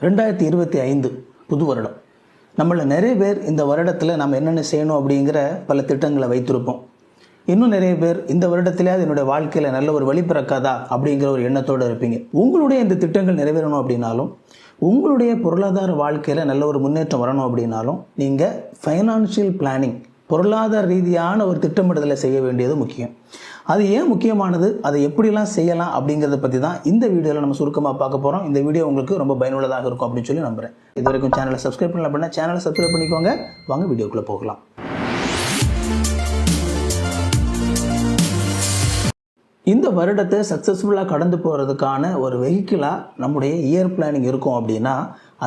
2025 புது வருடம். நம்மள நிறைய பேர் இந்த வருடத்தில் நம்ம என்னென்ன செய்யணும் அப்படிங்கிற பல திட்டங்களை வைத்திருப்போம். இன்னும் நிறைய பேர் இந்த வருடத்திலே என்னுடைய வாழ்க்கையில் நல்ல ஒரு வழி பிறக்காதா அப்படிங்கிற ஒரு எண்ணத்தோடு இருப்பீங்க. உங்களுடைய இந்த திட்டங்கள் நிறைவேறணும் அப்படின்னாலும், உங்களுடைய பொருளாதார வாழ்க்கையில் நல்ல ஒரு முன்னேற்றம் வரணும் அப்படின்னாலும், நீங்கள் ஃபைனான்ஷியல் பிளானிங், பொருளாதார ரீதியான ஒரு திட்டமிடுதலை செய்ய வேண்டியது முக்கியம். அது ஏன் முக்கியமானது, அதை எப்படிலாம் செய்யலாம் அப்படிங்கிறத பற்றி தான் இந்த வீடியோவில் நம்ம சுருக்கமாக பார்க்க போகிறோம். இந்த வீடியோ உங்களுக்கு ரொம்ப பயனுள்ளதாக இருக்கும் அப்படின்னு சொல்லி நம்புகிறேன். இது வரைக்கும் சேனலை சப்ஸ்கிரைப் பண்ணல அப்படின்னா சேனலை சப்ஸ்கிரைப் பண்ணிக்கோங்க. வாங்க வீடியோக்குள்ளே போகலாம். இந்த வருடத்தை சக்ஸஸ்ஃபுல்லாக கடந்து போகிறதுக்கான ஒரு வெஹிக்கிளாக நம்முடைய இயர் பிளானிங் இருக்கும் அப்படின்னா,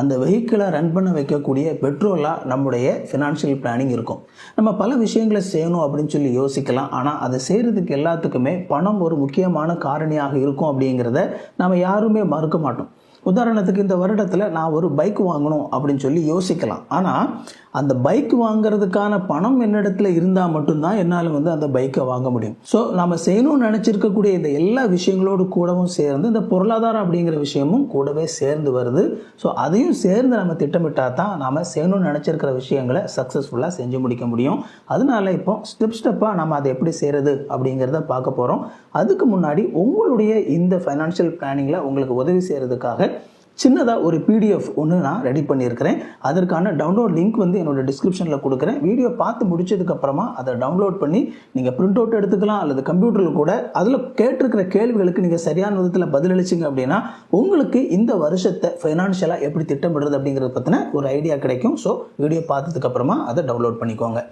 அந்த வெஹிக்கிளை ரன் பண்ண வைக்கக்கூடிய பெட்ரோலாக நம்முடைய ஃபினான்ஷியல் பிளானிங் இருக்கும். நம்ம பல விஷயங்களை செய்யணும் அப்படின்னு சொல்லி யோசிக்கலாம். ஆனால் அதை செய்கிறதுக்கு எல்லாத்துக்குமே பணம் ஒரு முக்கியமான காரணியாக இருக்கும் அப்படிங்கிறத நம்ம யாருமே மறுக்க மாட்டோம். உதாரணத்துக்கு இந்த வருடத்தில் நான் ஒரு பைக் வாங்கணும் அப்படின்னு சொல்லி யோசிக்கலாம். ஆனால் அந்த பைக் வாங்குறதுக்கான பணம் என்னிடத்துல இருந்தால் மட்டும்தான் என்னால் அந்த பைக்கை வாங்க முடியும். ஸோ நம்ம செய்யணும்னு நினச்சிருக்கக்கூடிய இந்த எல்லா விஷயங்களோடு கூடவும் சேர்ந்து இந்த பொருளாதாரம் அப்படிங்கிற விஷயமும் கூடவே சேர்ந்து வருது. ஸோ அதையும் சேர்ந்து நம்ம திட்டமிட்டால் தான் நாம் செய்யணும்னு நினச்சிருக்கிற விஷயங்களை சக்ஸஸ்ஃபுல்லாக செஞ்சு முடிக்க முடியும். அதனால இப்போ ஸ்டெப்பாக நம்ம அதை எப்படி செய்கிறது அப்படிங்கிறத பார்க்க போகிறோம். அதுக்கு முன்னாடி உங்களுடைய இந்த ஃபைனான்ஷியல் பிளானிங்கில் உங்களுக்கு உதவி செய்கிறதுக்காக சின்னதாக ஒரு பிடிஎஃப் ஒன்று நான் ரெடி பண்ணியிருக்கிறேன். அதற்கான டவுன்லோட் லிங்க் என்னோட டிஸ்கிரிப்ஷனில் கொடுக்குறேன். வீடியோ பார்த்து முடிச்சதுக்கப்புறமா அதை டவுன்லோட் பண்ணி நீங்கள் பிரிண்ட் அவுட் எடுத்துக்கலாம், அல்லது கம்ப்யூட்டரில் கூட அதில் கேட்டிருக்கிற கேள்விகளுக்கு நீங்கள் சரியான விதத்தில் பதிலளிச்சிங்க அப்படின்னா உங்களுக்கு இந்த வருஷத்தை ஃபைனான்ஷியலாக எப்படி திட்டமிடுறது அப்படிங்கிறத பற்றின ஒரு ஐடியா கிடைக்கும். ஸோ வீடியோ பார்த்ததுக்கப்புறமா அதை டவுன்லோட் பண்ணிக்கோங்க.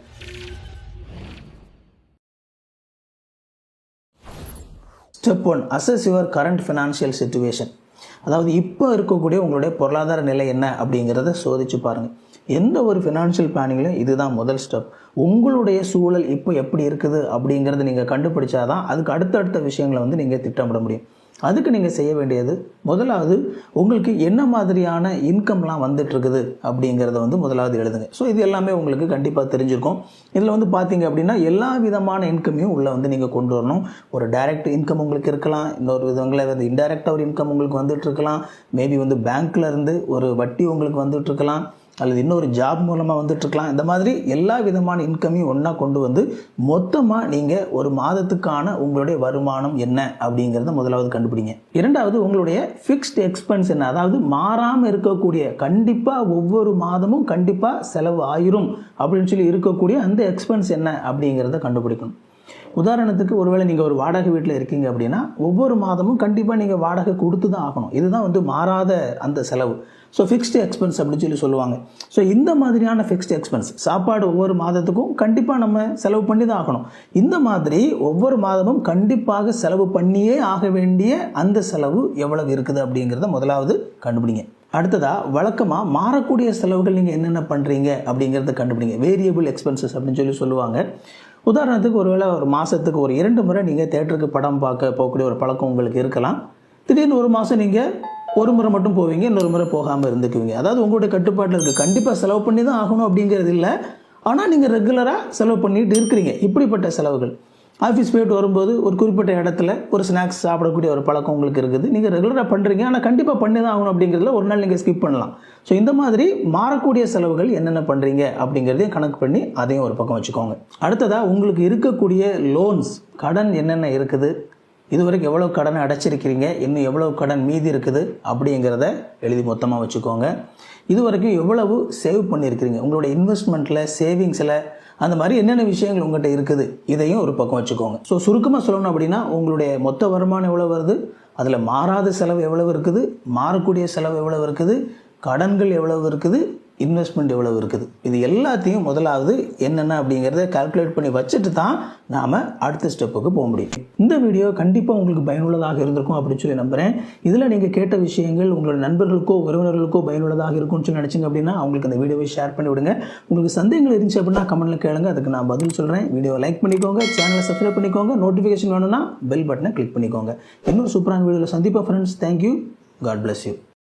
Step 1, access your current financial situation. அதாவது இப்போ இருக்கக்கூடிய உங்களுடைய பொருளாதார நிலை என்ன அப்படிங்கிறத சோதிச்சு பாருங்கள். எந்த ஒரு ஃபினான்ஷியல் பிளானிங்லையும் இதுதான் முதல் ஸ்டெப். உங்களுடைய சூழல் இப்போ எப்படி இருக்குது அப்படிங்கிறத நீங்கள் கண்டுபிடிச்சாதான் அதுக்கு அடுத்தடுத்த விஷயங்களை நீங்கள் திட்டமிட முடியும். அதுக்கு நீங்கள் செய்ய வேண்டியது, முதலாவது உங்களுக்கு என்ன மாதிரியான இன்கம்லாம் வந்துட்டு இருக்குது அப்படிங்கிறத முதலாவது எழுதுங்க. ஸோ இது எல்லாமே உங்களுக்கு கண்டிப்பாக தெரிஞ்சிருக்கும். இதில் பார்த்தீங்க அப்படின்னா எல்லா விதமான இன்கமையும் உள்ளே நீங்கள் கொண்டு வரணும். ஒரு டைரக்ட் இன்கம் உங்களுக்கு இருக்கலாம், இன்னொரு விதங்களில் இன்டைரக்டாக ஒரு இன்கம் உங்களுக்கு வந்துட்டு இருக்கலாம். மேபி பேங்க்ல இருந்து ஒரு வட்டி உங்களுக்கு வந்துட்டு இருக்கலாம், அல்லது இன்னொரு ஜாப் மூலமாக வந்துட்டுருக்கலாம். இந்த மாதிரி எல்லா விதமான இன்கமையும் ஒன்றா கொண்டு மொத்தமாக நீங்கள் ஒரு மாதத்துக்கான உங்களுடைய வருமானம் என்ன அப்படிங்கிறத முதலாவது கண்டுபிடிங்க. இரண்டாவது, உங்களுடைய ஃபிக்ஸ்ட் எக்ஸ்பென்ஸ் என்ன, அதாவது மாறாமல் இருக்கக்கூடிய, கண்டிப்பாக ஒவ்வொரு மாதமும் கண்டிப்பாக செலவு ஆயிரும் அப்படின்னு சொல்லி இருக்கக்கூடிய அந்த எக்ஸ்பென்ஸ் என்ன அப்படிங்கிறத கண்டுபிடிக்கணும். உதாரணத்துக்கு ஒருவேளை நீங்கள் ஒரு வாடகை வீட்டில் இருக்கீங்க அப்படின்னா ஒவ்வொரு மாதமும் கண்டிப்பாக நீங்கள் வாடகை கொடுத்து தான் ஆகணும். இதுதான் மாறாத அந்த செலவு. ஸோ ஃபிக்ஸ்டு எக்ஸ்பென்ஸ் அப்படின்னு சொல்லி சொல்லுவாங்க. ஸோ இந்த மாதிரியான ஃபிக்ஸ்டு எக்ஸ்பென்ஸ், சாப்பாடு ஒவ்வொரு மாதத்துக்கும் கண்டிப்பாக நம்ம செலவு பண்ணி தான் ஆகணும். இந்த மாதிரி ஒவ்வொரு மாதமும் கண்டிப்பாக செலவு பண்ணியே ஆக வேண்டிய அந்த செலவு எவ்வளவு இருக்குது அப்படிங்கிறத முதலாவது கண்டுபிடிங்க. அடுத்ததாக, வழக்கமாக மாறக்கூடிய செலவுகள் நீங்கள் என்னென்ன பண்ணுறீங்க அப்படிங்கிறத கண்டுபிடிங்க. வேரியபிள் எக்ஸ்பென்சஸ் அப்படின்னு சொல்லி சொல்லுவாங்க. உதாரணத்துக்கு ஒருவேளை ஒரு மாதத்துக்கு ஒரு 2 முறை நீங்கள் தேட்டருக்கு படம் பார்க்க போகக்கூடிய ஒரு பழக்கம் உங்களுக்கு இருக்கலாம். திடீர்னு ஒரு மாதம் நீங்கள் ஒரு முறை மட்டும் போவீங்க, இன்னொரு முறை போகாமல் இருந்துக்குவீங்க. அதாவது உங்களுடைய கட்டுப்பாட்டில் இருக்குது. கண்டிப்பாக செலவு பண்ணி தான் ஆகணும் அப்படிங்கிறது இல்லை, ஆனால் நீங்கள் ரெகுலராக செலவு பண்ணிட்டு இருக்கிறீங்க. இப்படிப்பட்ட செலவுகள், ஆஃபீஸ் போயிட்டு வரும்போது ஒரு குறிப்பிட்ட இடத்துல ஒரு ஸ்நாக்ஸ் சாப்பிடக்கூடிய ஒரு பழக்கம் உங்களுக்கு இருக்குது. நீங்கள் ரெகுலராக பண்ணுறீங்க, ஆனால் கண்டிப்பாக பண்ணி தான் ஆகணும் அப்படிங்கிறதுல ஒரு நாள் நீங்கள் ஸ்கிப் பண்ணலாம். ஸோ இந்த மாதிரி மாறக்கூடிய செலவுகள் என்னென்ன பண்ணுறீங்க அப்படிங்கிறதையும் கணக்கு பண்ணி அதையும் ஒரு பக்கம் வச்சுக்கோங்க. அடுத்ததாக, உங்களுக்கு இருக்கக்கூடிய லோன்ஸ், கடன் என்னென்ன இருக்குது, இதுவரைக்கும் எவ்வளோ கடனை அடைச்சிருக்கிறீங்க, இன்னும் எவ்வளோ கடன் மீதி இருக்குது அப்படிங்கிறத எழுதி மொத்தமாக வச்சுக்கோங்க. இதுவரைக்கும் எவ்வளவு சேவ் பண்ணியிருக்கிறீங்க, உங்களோட இன்வெஸ்ட்மெண்ட்டில், சேவிங்ஸில், அந்த மாதிரி என்னென்ன விஷயங்கள் உங்கள்கிட்ட இருக்குது இதையும் ஒரு பக்கம் வச்சுக்கோங்க. ஸோ சுருக்கமாக சொல்லணும் அப்படின்னா, உங்களுடைய மொத்த வருமானம் எவ்வளோ வருது, அதில் மாறாத செலவு எவ்வளவு இருக்குது, மாறக்கூடிய செலவு எவ்வளவு இருக்குது, கடன்கள் எவ்வளவு இருக்குது, இன்வெஸ்ட்மெண்ட் எவ்வளவு இருக்குது, இது எல்லாத்தையும் முதலாவது என்னென்ன அப்படிங்கிறத கால்குலேட் பண்ணி வச்சுட்டு தான் நாம் அடுத்த ஸ்டெப்புக்கு போக முடியும். இந்த வீடியோ கண்டிப்பாக உங்களுக்கு பயனுள்ளதாக இருந்திருக்கும் அப்படின்னு சொல்லி நம்புகிறேன். இதில் நீங்கள் கேட்ட விஷயங்கள் உங்களோட நண்பர்களுக்கோ உறவினர்களுக்கோ பயனுள்ளதாக இருக்கும்னு சொல்லி நினச்சிங்க அப்படின்னா அவங்களுக்கு அந்த வீடியோவை ஷேர் பண்ணி விடுங்க. உங்களுக்கு சந்தேகங்கள் இருந்துச்சு அப்படின்னா கமெண்ட்டில் கேளுங்க, அதுக்கு நான் பதில் சொல்கிறேன். வீடியோவை லைக் பண்ணிக்கோங்க, சேனலை சப்ஸ்கிரைப் பண்ணிக்கோங்க, நோட்டிஃபிகேஷன் வேணும்னா பெல் பட்டனை கிளிக் பண்ணிக்கோங்க. இன்னொரு சூப்பரான வீடியோவில் சந்திப்பா friends. Thank you. God bless you.